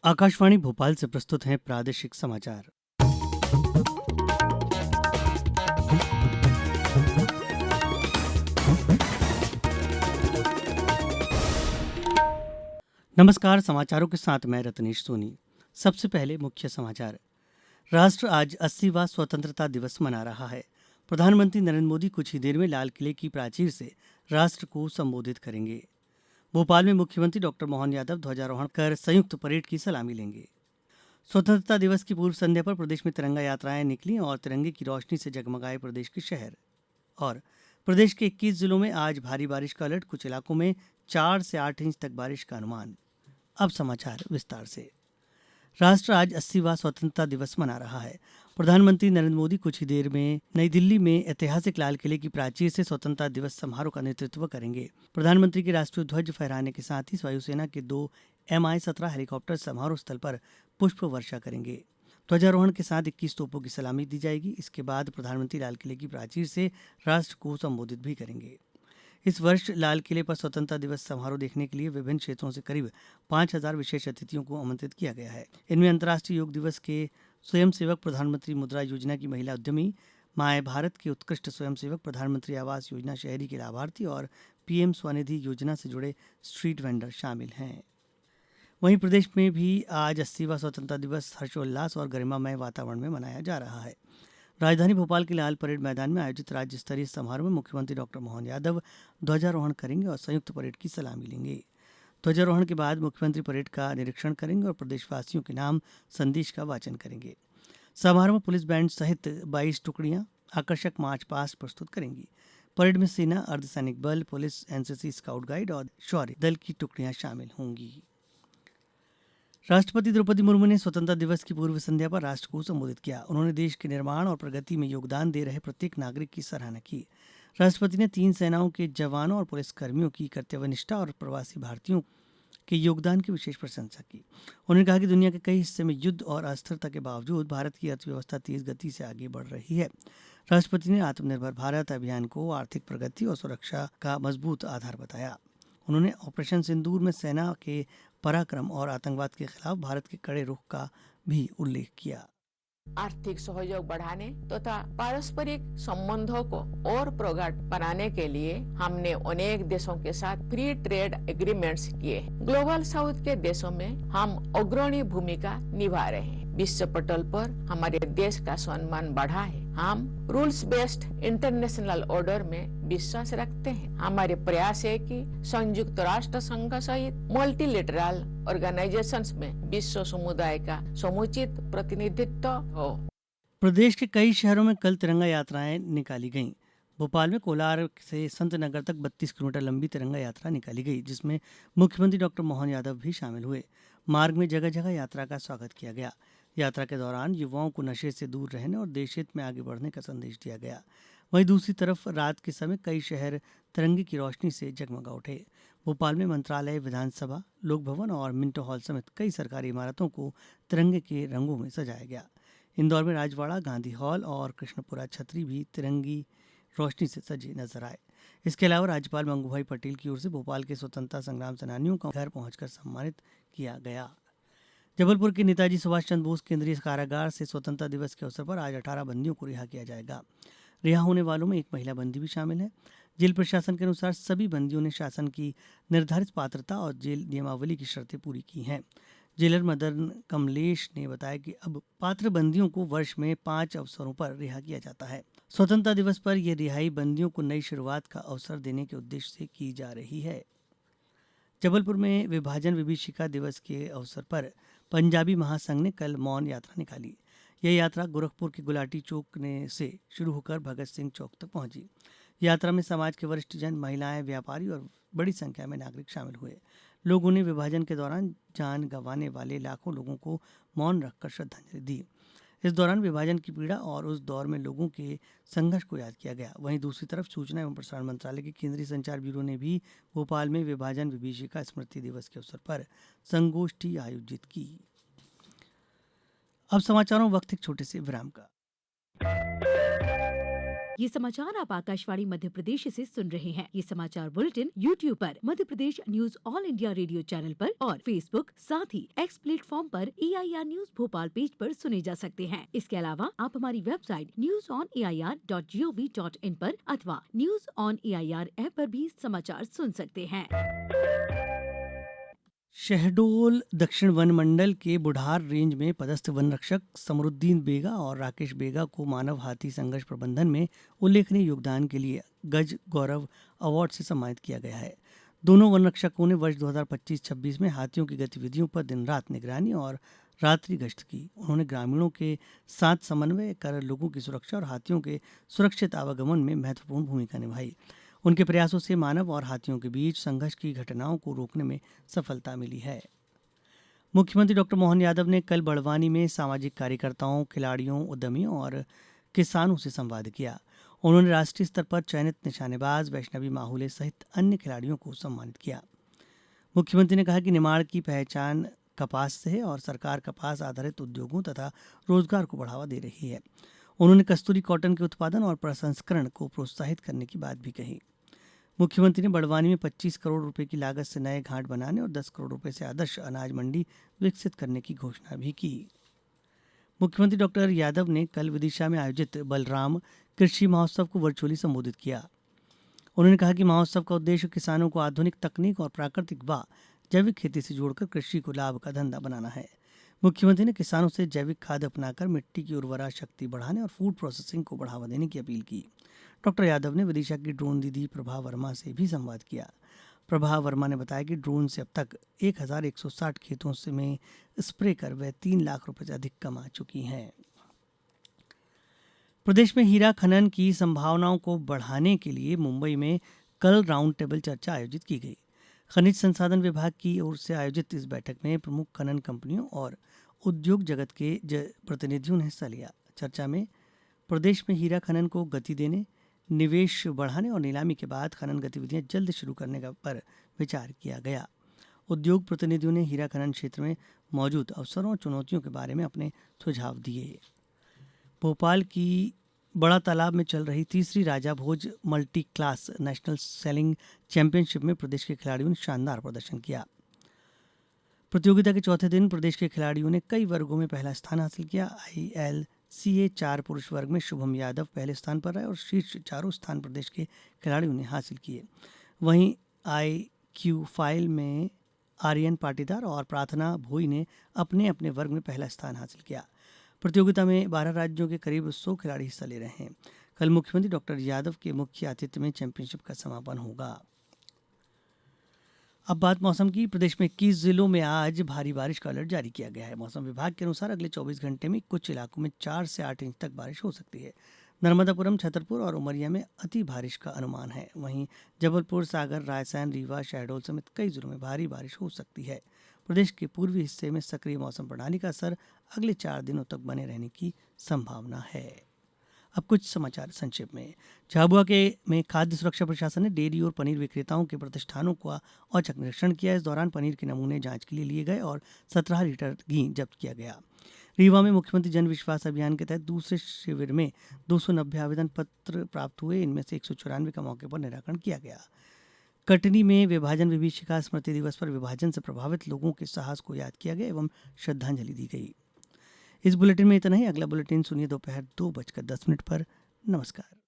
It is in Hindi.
आकाशवाणी भोपाल से प्रस्तुत हैं प्रादेशिक समाचार। नमस्कार, समाचारों के साथ मैं रत्नेश सोनी। सबसे पहले मुख्य समाचार। राष्ट्र आज 80वां स्वतंत्रता दिवस मना रहा है। प्रधानमंत्री नरेंद्र मोदी कुछ ही देर में लाल किले की प्राचीर से राष्ट्र को संबोधित करेंगे। भोपाल में मुख्यमंत्री डॉक्टर मोहन यादव ध्वजारोहण कर संयुक्त परेड की सलामी लेंगे। स्वतंत्रता दिवस की पूर्व संध्या पर प्रदेश में तिरंगा यात्राएं निकली और तिरंगे की रोशनी से जगमगाए प्रदेश के शहर। और प्रदेश के 21 जिलों में आज भारी बारिश का अलर्ट, कुछ इलाकों में 4 से 8 इंच तक बारिश का अनुमान। अब समाचार विस्तार से। राष्ट्र आज 80वां स्वतंत्रता दिवस मना रहा है। प्रधानमंत्री नरेंद्र मोदी कुछ ही देर में नई दिल्ली में ऐतिहासिक लाल किले की प्राचीर से स्वतंत्रता दिवस समारोह का नेतृत्व करेंगे। प्रधानमंत्री के राष्ट्रीय ध्वज फहराने के साथ ही वायुसेना के 2 MI-17 हेलीकॉप्टर समारोह स्थल पर पुष्प वर्षा करेंगे। ध्वजारोहण के साथ 21 तोपों की सलामी दी जाएगी। इसके बाद प्रधानमंत्री लाल किले की प्राचीर से राष्ट्र को संबोधित भी करेंगे। इस वर्ष लाल किले पर स्वतंत्रता दिवस समारोह देखने के लिए विभिन्न क्षेत्रों से करीब 5,000 विशेष अतिथियों को आमंत्रित किया गया है। इनमें अंतर्राष्ट्रीय योग दिवस के स्वयंसेवक, प्रधानमंत्री मुद्रा योजना की महिला उद्यमी, माय भारत के उत्कृष्ट स्वयंसेवक, प्रधानमंत्री आवास योजना शहरी के लाभार्थी और PM स्वनिधि योजना से जुड़े स्ट्रीट वेंडर शामिल हैं। वहीं प्रदेश में भी आज 80वां स्वतंत्रता दिवस हर्षोल्लास और गरिमामय वातावरण में मनाया जा रहा है। राजधानी भोपाल के लाल परेड मैदान में आयोजित राज्य स्तरीय समारोह में मुख्यमंत्री डॉक्टर मोहन यादव ध्वजारोहण करेंगे और संयुक्त परेड की सलामी लेंगे। ध्वजारोहण के बाद मुख्यमंत्री परेड का निरीक्षण करेंगे और प्रदेशवासियों के नाम संदेश का वाचन करेंगे। समारोह में पुलिस बैंड सहित 22 टुकड़ियां आकर्षक मार्च पास्ट प्रस्तुत करेंगी। परेड में सेना, अर्धसैनिक बल, पुलिस, NCC, स्काउट गाइड और शौर्य दल की टुकड़ियां शामिल होंगी। राष्ट्रपति द्रौपदी मुर्मू ने स्वतंत्रता दिवस की पूर्व संध्या पर राष्ट्र को संबोधित किया। उन्होंने देश के निर्माण और प्रगति में योगदान दे रहे प्रत्येक नागरिक की सराहना की। राष्ट्रपति ने 3 सेनाओं के जवानों और पुलिसकर्मियों की कर्तव्यनिष्ठा और प्रवासी भारतीयों के योगदान की विशेष प्रशंसा की। उन्होंने कहा कि दुनिया के कई हिस्से में युद्ध और अस्थिरता के बावजूद भारत की अर्थव्यवस्था तेज गति से आगे बढ़ रही है। राष्ट्रपति ने आत्मनिर्भर भारत अभियान को आर्थिक प्रगति और सुरक्षा का मजबूत आधार बताया। उन्होंने ऑपरेशन सिंदूर में सेना के पराक्रम और आतंकवाद के खिलाफ भारत के कड़े रुख का भी उल्लेख किया। आर्थिक सहयोग बढ़ाने तथा पारस्परिक संबंधों को और प्रगाढ़ बनाने के लिए हमने अनेक देशों के साथ फ्री ट्रेड एग्रीमेंट्स किए। ग्लोबल साउथ के देशों में हम अग्रणी भूमिका निभा रहे हैं। विश्व पटल पर हमारे देश का सम्मान बढ़ा है। हम रूल्स बेस्ड इंटरनेशनल ऑर्डर में विश्वास रखते हैं। हमारे प्रयास है कि संयुक्त राष्ट्र संघ सहित मल्टीलेटरल ऑर्गेनाइजेशंस में विश्व समुदाय का समुचित प्रतिनिधित्व हो। प्रदेश के कई शहरों में कल तिरंगा यात्राएं निकाली गईं। भोपाल में कोलार से संत नगर तक 32 किलोमीटर लंबी तिरंगा यात्रा निकाली गई, जिसमें मुख्यमंत्री डॉक्टर मोहन यादव भी शामिल हुए। मार्ग में जगह जगह यात्रा का स्वागत किया गया। यात्रा के दौरान युवाओं को नशे से दूर रहने और देश हित में आगे बढ़ने का संदेश दिया गया। वहीं दूसरी तरफ रात के समय कई शहर तिरंगे की रोशनी से जगमगा उठे। भोपाल में मंत्रालय, विधानसभा, लोक भवन और मिंटो हॉल समेत कई सरकारी इमारतों को तिरंगे के रंगों में सजाया गया। इंदौर में राजवाड़ा, गांधी हॉल और कृष्णपुरा छतरी भी तिरंगी रोशनी से सजे नजर आए। इसके अलावा राज्यपाल मंगूभाई पटेल की ओर से भोपाल के स्वतंत्रता संग्राम सेनानियों को घर पहुंचकर सम्मानित किया गया। जबलपुर के नेताजी सुभाष चंद्र बोस केंद्रीय कारागार से स्वतंत्रता दिवस के अवसर पर आज 18 बंदियों को रिहा किया जाएगा। रिहा होने वालों में एक महिला बंदी भी शामिल है। जेल प्रशासन के अनुसार सभी बंदियों ने शासन की निर्धारित पात्रता और जेल नियमावली की शर्तें पूरी की हैं। जेलर मदन कमलेश ने बताया कि अब पात्र बंदियों को वर्ष में 5 अवसरों पर रिहा किया जाता है। स्वतंत्रता दिवस पर यह रिहाई बंदियों को नई शुरुआत का अवसर देने के उद्देश्य से की जा रही है। जबलपुर में विभाजन विभीषिका दिवस के अवसर पर पंजाबी महासंघ ने कल मौन यात्रा निकाली। यह यात्रा गोरखपुर के गुलाटी चौक से शुरू होकर भगत सिंह चौक तक पहुंची। यात्रा में समाज के वरिष्ठ जन, महिलाएं, व्यापारी और बड़ी संख्या में नागरिक शामिल हुए। लोगों ने विभाजन के दौरान जान गंवाने वाले लाखों लोगों को मौन रखकर श्रद्धांजलि दी। इस दौरान विभाजन की पीड़ा और उस दौर में लोगों के संघर्ष को याद किया गया। वहीं दूसरी तरफ सूचना एवं प्रसारण मंत्रालय के केंद्रीय संचार ब्यूरो ने भी भोपाल में विभाजन विभीषिका स्मृति दिवस के अवसर पर संगोष्ठी आयोजित की। अब समाचारों वक्त एक छोटे से विराम का। ये समाचार आप आकाशवाणी मध्य प्रदेश से सुन रहे हैं। ये समाचार बुलेटिन YouTube पर, Madhya Pradesh news all India radio channel पर और फेसबुक, साथ ही एक्स प्लेटफॉर्म पर AIR न्यूज भोपाल पेज पर सुने जा सकते हैं। इसके अलावा आप हमारी वेबसाइट newsonair.gov.in पर अथवा न्यूज ऑन AIR ऐप पर भी समाचार सुन सकते हैं। शहडोल दक्षिण वन मंडल के बुढ़ार रेंज में पदस्थ वन रक्षक समरुद्दीन बेगा और राकेश बेगा को मानव हाथी संघर्ष प्रबंधन में उल्लेखनीय योगदान के लिए गज गौरव अवार्ड से सम्मानित किया गया है। दोनों वन रक्षकों ने वर्ष 2025-26 में हाथियों की गतिविधियों पर दिन रात निगरानी और रात्रि गश्त की। उन्होंने ग्रामीणों के साथ समन्वय कर लोगों की सुरक्षा और हाथियों के सुरक्षित आवागमन में महत्वपूर्ण भूमिका निभाई। उनके प्रयासों से मानव और हाथियों के बीच संघर्ष की घटनाओं को रोकने में सफलता मिली है। मुख्यमंत्री डॉक्टर मोहन यादव ने कल बड़वानी में सामाजिक कार्यकर्ताओं, खिलाड़ियों, उद्यमियों और किसानों से संवाद किया। उन्होंने राष्ट्रीय स्तर पर चयनित निशानेबाज वैष्णवी माहुले सहित अन्य खिलाड़ियों को सम्मानित किया। मुख्यमंत्री ने कहा कि निमाड़ की पहचान कपास से है और सरकार कपास आधारित उद्योगों तथा रोजगार को बढ़ावा दे रही है। उन्होंने कस्तूरी कॉटन के उत्पादन और प्रसंस्करण को प्रोत्साहित करने की बात भी कही। मुख्यमंत्री ने बड़वानी में 25 करोड़ रुपए की लागत से नए घाट बनाने और 10 करोड़ रुपए से आदर्श अनाज मंडी विकसित करने की घोषणा भी की। मुख्यमंत्री डॉक्टर यादव ने कल विदिशा में आयोजित बलराम कृषि महोत्सव को वर्चुअली संबोधित किया। उन्होंने कहा कि महोत्सव का उद्देश्य किसानों को आधुनिक तकनीक और प्राकृतिक व जैविक खेती से जोड़कर कृषि को लाभ का धंधा बनाना है। मुख्यमंत्री ने किसानों से जैविक खाद अपनाकर मिट्टी की उर्वरा शक्ति बढ़ाने और फूड प्रोसेसिंग को बढ़ावा देने की अपील की। डॉक्टर यादव ने विदिशा की ड्रोन दीदी प्रभा वर्मा से भी संवाद किया। प्रभा वर्मा ने बताया कि ड्रोन से अब तक 1160 खेतों से में स्प्रे कर वे 3 लाख रुपए से अधिक कमा चुकी हैं। प्रदेश में हीरा खनन की संभावनाओं को बढ़ाने के लिए मुंबई में कल राउंड टेबल चर्चा आयोजित की गई। खनिज संसाधन विभाग की ओर से आयोजित इस बैठक में प्रमुख खनन कंपनियों और उद्योग जगत के प्रतिनिधियों ने हिस्सा लिया। चर्चा में प्रदेश में हीरा खनन को गति देने, निवेश बढ़ाने और नीलामी के बाद खनन गतिविधियां जल्द शुरू करने पर विचार किया गया। उद्योग प्रतिनिधियों ने हीरा खनन क्षेत्र में मौजूद अवसरों और चुनौतियों के बारे में अपने सुझाव दिए। भोपाल की बड़ा तालाब में चल रही तीसरी Raja Bhoj multi class national sailing championship में प्रदेश के खिलाड़ियों ने शानदार प्रदर्शन किया। प्रतियोगिता के चौथे दिन प्रदेश के खिलाड़ियों ने कई वर्गों में पहला स्थान हासिल किया। ILCA 4 पुरुष वर्ग में शुभम यादव पहले स्थान पर रहे और शीर्ष चारों स्थान प्रदेश के खिलाड़ियों ने हासिल किए। वहीं IQ फाइल में आर्यन पाटीदार और प्रार्थना भोई ने अपने अपने वर्ग में पहला स्थान हासिल किया। प्रतियोगिता में 12 राज्यों के करीब 100 खिलाड़ी हिस्सा ले रहे हैं। कल मुख्यमंत्री डॉक्टर यादव के मुख्य आतिथ्य में चैंपियनशिप का समापन होगा। अब बात मौसम की। प्रदेश में 21 जिलों में आज भारी बारिश का अलर्ट जारी किया गया है। मौसम विभाग के अनुसार अगले 24 घंटे में कुछ इलाकों में 4 से 8 इंच तक बारिश हो सकती है। नर्मदापुरम, छतरपुर और उमरिया में अति बारिश का अनुमान है। वहीं जबलपुर, सागर, रायसेन, रीवा, शहडोल समेत कई जिलों में भारी बारिश हो सकती है। प्रदेश के पूर्वी हिस्से में सक्रिय मौसम प्रणाली का असर अगले 4 दिनों तक बने रहने की संभावना है। अब कुछ समाचार संक्षेप में। झाबुआ में खाद्य सुरक्षा प्रशासन ने डेयरी और पनीर विक्रेताओं के प्रतिष्ठानों का औचक निरीक्षण किया। इस दौरान पनीर के नमूने जांच के लिए लिए गए और 17 लीटर घी जब्त किया गया। रीवा में मुख्यमंत्री जन विश्वास अभियान के तहत दूसरे शिविर में 290 आवेदन पत्र प्राप्त हुए। इनमें से 194 का मौके पर निराकरण किया गया। कटनी में विभाजन विभीषिका स्मृति दिवस पर विभाजन से प्रभावित लोगों के साहस को याद किया गया एवं श्रद्धांजलि दी गई। इस बुलेटिन में इतना ही। अगला बुलेटिन सुनिए दोपहर 2:10 पर। नमस्कार।